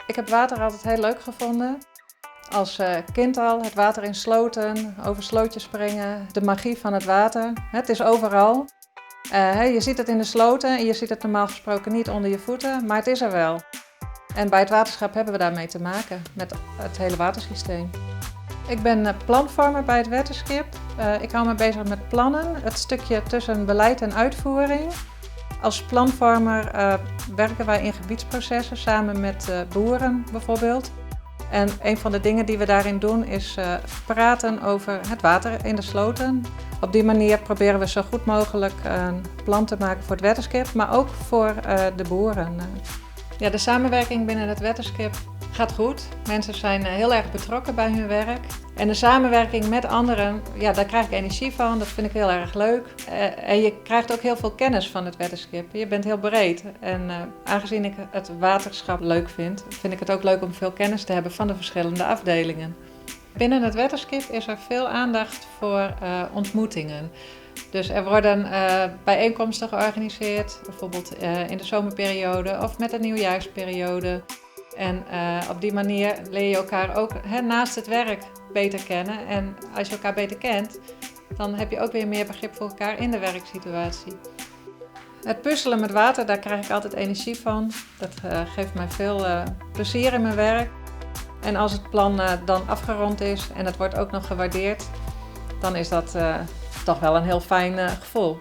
Ik heb water altijd heel leuk gevonden. Als kind al, het water in sloten, over slootjes springen, de magie van het water. Het is overal. Je ziet het in de sloten en je ziet het normaal gesproken niet onder je voeten, maar het is er wel. En bij het waterschap hebben we daarmee te maken, met het hele watersysteem. Ik ben planvormer bij het Wetterskip. Ik hou me bezig met plannen, het stukje tussen beleid en uitvoering. Als planvormer werken wij in gebiedsprocessen samen met boeren bijvoorbeeld. En een van de dingen die we daarin doen is praten over het water in de sloten. Op die manier proberen we zo goed mogelijk een plan te maken voor het Wetterskip, maar ook voor de boeren. Ja, de samenwerking binnen het Wetterskip gaat goed. Mensen zijn heel erg betrokken bij hun werk. En de samenwerking met anderen, ja, daar krijg ik energie van. Dat vind ik heel erg leuk. En je krijgt ook heel veel kennis van het Wetterskip. Je bent heel breed. En aangezien ik het waterschap leuk vind, vind ik het ook leuk om veel kennis te hebben van de verschillende afdelingen. Binnen het Wetterskip is er veel aandacht voor ontmoetingen. Dus er worden bijeenkomsten georganiseerd, bijvoorbeeld in de zomerperiode of met de nieuwjaarsperiode. En op die manier leer je elkaar ook naast het werk beter kennen. En als je elkaar beter kent, dan heb je ook weer meer begrip voor elkaar in de werksituatie. Het puzzelen met water, daar krijg ik altijd energie van. Dat geeft mij veel plezier in mijn werk. En als het plan dan afgerond is en het wordt ook nog gewaardeerd, dan is dat toch wel een heel fijn gevoel.